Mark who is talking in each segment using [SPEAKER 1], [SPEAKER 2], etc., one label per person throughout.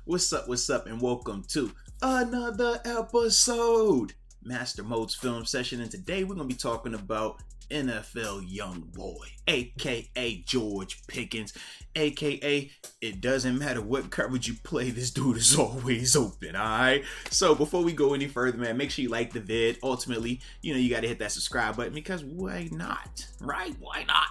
[SPEAKER 1] What's up, and welcome to another episode. Master Moats Film Session, and today we're going to be talking about NFL young boy, aka George Pickens, aka it doesn't matter what coverage you play, this dude is always open, alright? So before we go any further, man, make sure you like the vid. Ultimately, you got to hit that subscribe button, because why not, right? Why not?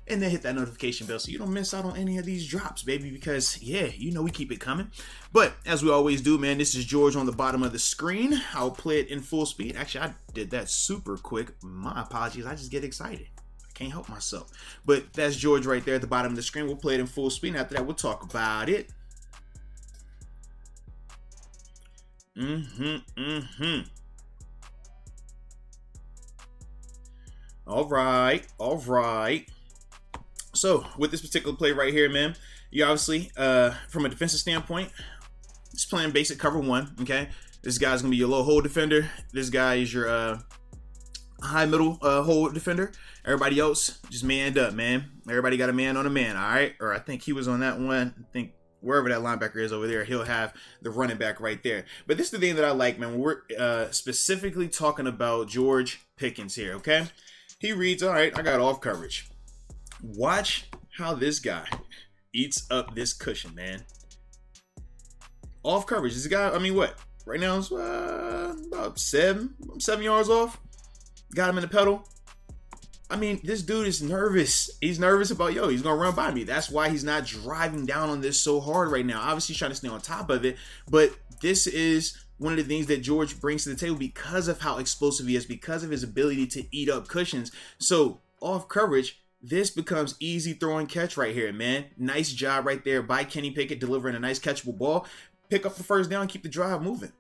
[SPEAKER 1] And then hit that notification bell so you don't miss out on any of these drops, baby, because, yeah, we keep it coming. But, as we always do, man, this is George on the bottom of the screen. I'll play it in full speed. Actually, I did that super quick. My apologies. I just get excited. I can't help myself. But that's George right there at the bottom of the screen. We'll play it in full speed. And after that, we'll talk about it. All right. So, with this particular play right here, man, you obviously, from a defensive standpoint, just playing basic cover one, okay? This guy's going to be your low hole defender. This guy is your high middle hole defender. Everybody else, just manned up, man. Everybody got a man on a man, all right? Or I think he was on that one. I think wherever that linebacker is over there, he'll have the running back right there. But this is the thing that I like, man. We're specifically talking about George Pickens here, okay? He reads, all right, I got off coverage. Watch how this guy eats up this cushion, man. Off coverage. This guy, I mean, what? Right now it's about 7 yards off. Got him in the pedal. I mean, this dude is nervous. He's nervous about, he's going to run by me. That's why he's not driving down on this so hard right now. Obviously, he's trying to stay on top of it. But this is one of the things that George brings to the table because of how explosive he is, because of his ability to eat up cushions. So, off coverage, this becomes easy throw and catch right here, man. Nice job right there by Kenny Pickett, delivering a nice catchable ball. Pick up the first down, keep the drive moving.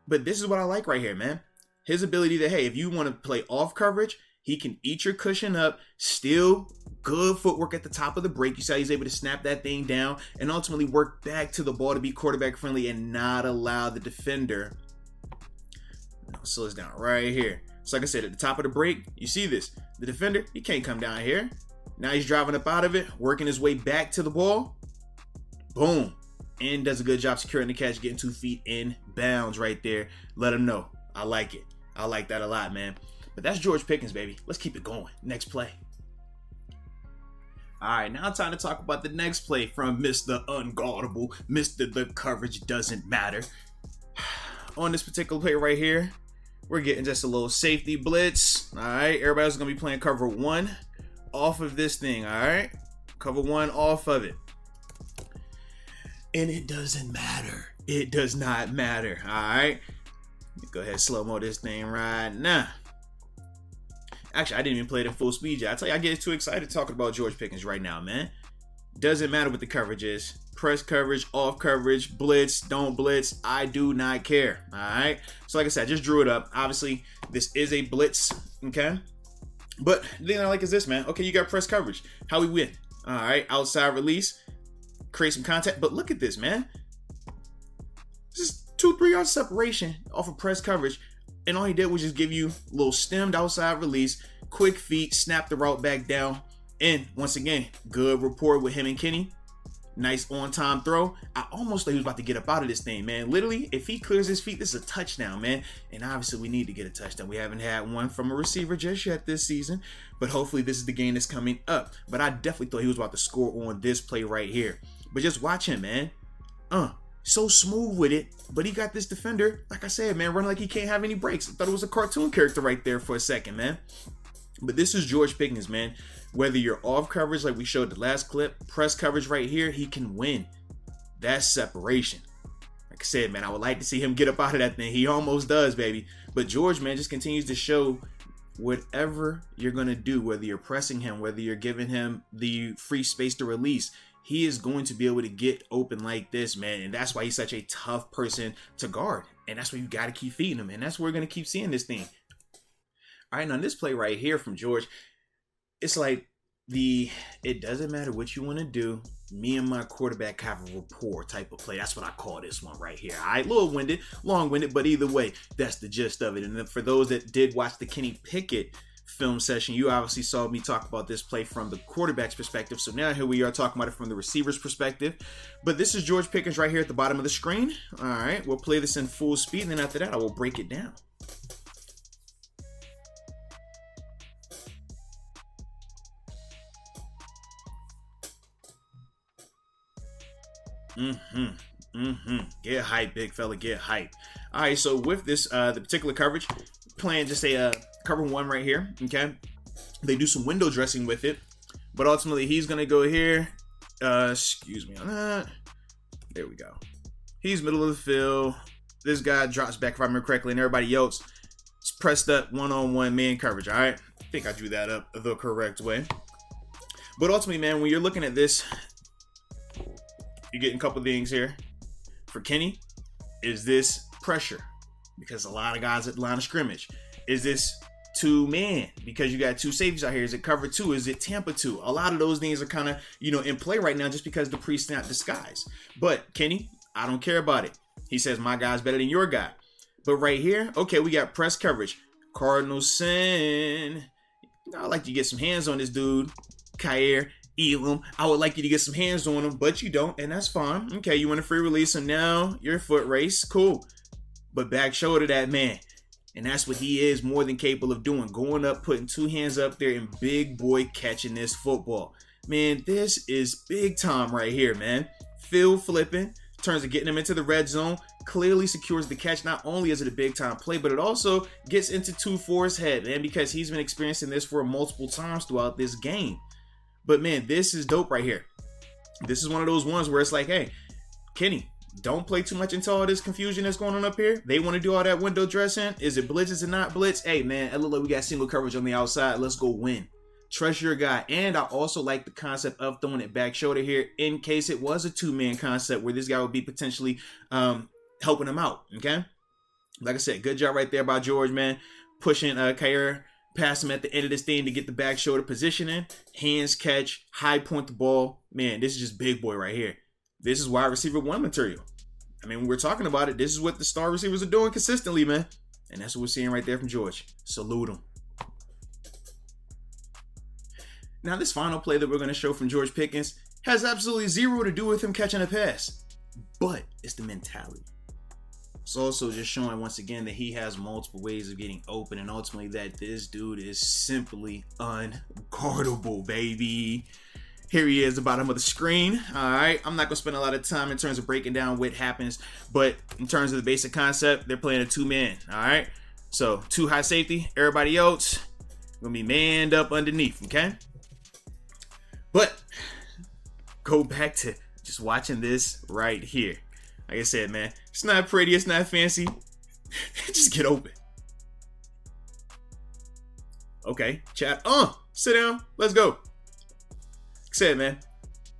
[SPEAKER 1] But this is what I like right here, man. His ability to, if you want to play off coverage, he can eat your cushion up. Still good footwork at the top of the break. You saw he's able to snap that thing down and ultimately work back to the ball to be quarterback friendly and not allow the defender. Slow this down right here. So like I said, at the top of the break, you see this. The defender, he can't come down here. Now he's driving up out of it, working his way back to the ball. Boom. And does a good job securing the catch, getting 2 feet in bounds right there. Let him know. I like it. I like that a lot, man. But that's George Pickens, baby. Let's keep it going. Next play. All right, now time to talk about the next play from Mr. Unguardable. Mr. The coverage doesn't matter. On this particular play right here, we're getting just a little safety blitz. All right, everybody's going to be playing cover one off of this thing, all right? Cover one off of it. And it doesn't matter. It does not matter, all right? Go ahead, slow-mo this thing right now. Actually, I didn't even play it in full speed yet. I tell you, I get too excited talking about George Pickens right now, man. Doesn't matter what the coverage is. Press coverage, off coverage, blitz, don't blitz. I do not care. All right. So like I said, I just drew it up. Obviously, this is a blitz. Okay. But the thing I like is this, man. Okay, you got press coverage. How we win? All right. Outside release. Create some contact. But look at this, man. This is 2-3 yard separation off of press coverage. And all he did was just give you a little stemmed outside release, quick feet, snap the route back down. And once again, good rapport with him and Kenny. Nice on-time throw. I almost thought he was about to get up out of this thing, man. Literally, if he clears his feet, this is a touchdown, man. And obviously, we need to get a touchdown. We haven't had one from a receiver just yet this season. But hopefully, this is the game that's coming up. But I definitely thought he was about to score on this play right here. But just watch him, man. So smooth with it. But he got this defender, like I said, man, running like he can't have any breaks. I thought it was a cartoon character right there for a second, man. But this is George Pickens, man. Whether you're off coverage like we showed the last clip, press coverage right here, he can win. That's separation. Like I said, man, I would like to see him get up out of that thing. He almost does, baby. But George, man, just continues to show whatever you're going to do, whether you're pressing him, whether you're giving him the free space to release, he is going to be able to get open like this, man. And that's why he's such a tough person to guard. And that's why you got to keep feeding him. And that's where we're going to keep seeing this thing. All right, now this play right here from George, it's like it doesn't matter what you want to do. Me and my quarterback have a rapport type of play. That's what I call this one right here. All right, long-winded, but either way, that's the gist of it. And then for those that did watch the Kenny Pickett film session, you obviously saw me talk about this play from the quarterback's perspective. So now here we are talking about it from the receiver's perspective. But this is George Pickens right here at the bottom of the screen. All right, we'll play this in full speed, and then after that, I will break it down. Get hype, big fella, get hype. All right, so with this, the particular coverage, playing just a cover one right here, okay? They do some window dressing with it, but ultimately he's going to go here. Excuse me on that. There we go. He's middle of the field. This guy drops back, if I remember correctly, and everybody else is pressed up one-on-one man coverage, all right? I think I drew that up the correct way. But ultimately, man, when you're looking at this, you're getting a couple things here. For Kenny, is this pressure? Because a lot of guys at the line of scrimmage. Is this two-man? Because you got two safeties out here. Is it cover two? Is it Tampa two? A lot of those things are kind of, in play right now just because the pre-snap disguise. But Kenny, I don't care about it. He says, my guy's better than your guy. But right here, okay, we got press coverage. Cardinal sin. I'd like to get some hands on this dude. Kyer, Elam. I would like you to get some hands on him, but you don't, and that's fine. Okay, you want a free release, so now you're foot race. Cool. But back shoulder that man. And that's what he is more than capable of doing. Going up, putting two hands up there, and big boy catching this football. Man, this is big time right here, man. Field flipping, turns to getting him into the red zone, clearly secures the catch. Not only is it a big time play, but it also gets into 2-4's head, man, because he's been experiencing this for multiple times throughout this game. But man, this is dope right here. This is one of those ones where it's like, hey, Kenny, don't play too much into all this confusion that's going on up here. They want to do all that window dressing. Is it blitz? Is it not blitz? Hey man, it look like we got single coverage on the outside. Let's go win. Trust your guy. And I also like the concept of throwing it back shoulder here in case it was a two-man concept where this guy would be potentially helping him out. Okay. Like I said, good job right there by George, man. Pushing Kyer past him at the end of this thing to get the back shoulder positioning, hands catch, high point the ball. Man, this is just big boy right here. This is wide receiver one material. I mean, when we're talking about it, this is what the star receivers are doing consistently, man. And that's what we're seeing right there from George. Salute him. Now, this final play that we're going to show from George Pickens has absolutely zero to do with him catching a pass, but it's the mentality. It's also just showing once again that he has multiple ways of getting open, and ultimately that this dude is simply unguardable, baby. Here he is, the bottom of the screen. All right, I'm not going to spend a lot of time in terms of breaking down what happens, but in terms of the basic concept, they're playing a two-man. All right, so two high safety, everybody else going to be manned up underneath, okay? But go back to just watching this right here. Like I said, man, it's not pretty, it's not fancy. Just get open. Okay, chat. Sit down. Let's go. Like I said, man,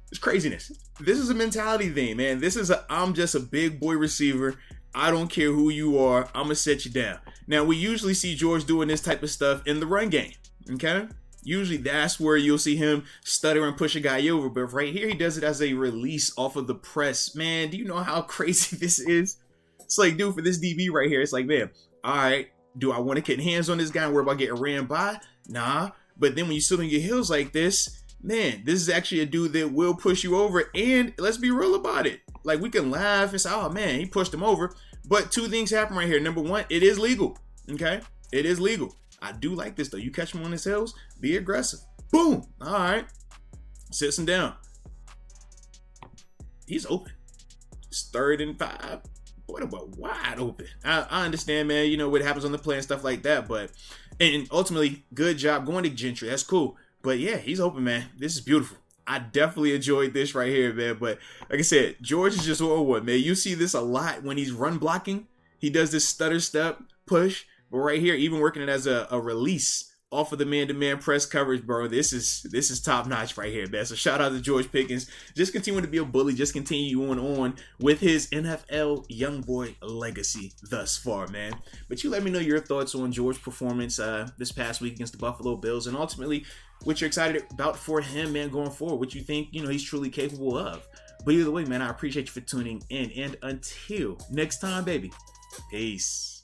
[SPEAKER 1] it's craziness. This is a mentality thing, man. This is I'm just a big boy receiver. I don't care who you are. I'm going to set you down. Now, we usually see George doing this type of stuff in the run game, okay? Usually that's where you'll see him stutter and push a guy over. But right here, he does it as a release off of the press. Man, do you know how crazy this is? It's like, dude, for this DB right here, it's like, man, all right, do I want to get hands on this guy and worry about getting ran by? Nah. But then when you sit on your heels like this, man, this is actually a dude that will push you over. And let's be real about it. Like, we can laugh and say, oh, man, he pushed him over. But two things happen right here. Number one, it is legal. Okay? It is legal. I do like this, though. You catch him on his heels, be aggressive. Boom. All right. Sits him down. He's open. It's 3rd and 5. Boy, but wide open. I understand, man, you know, what happens on the play and stuff like that. But, and ultimately, good job going to Gentry. That's cool. But, yeah, he's open, man. This is beautiful. I definitely enjoyed this right here, man. But, like I said, George is just one, man. You see this a lot when he's run blocking. He does this stutter step, push. But right here, even working it as a release off of the man-to-man press coverage, bro, this is top-notch right here, man. So shout out to George Pickens. Just continuing to be a bully. Just continue on with his NFL young boy legacy thus far, man. But you let me know your thoughts on George's performance this past week against the Buffalo Bills, and ultimately what you're excited about for him, man, going forward. What you think, you know, he's truly capable of. But either way, man, I appreciate you for tuning in. And until next time, baby, peace.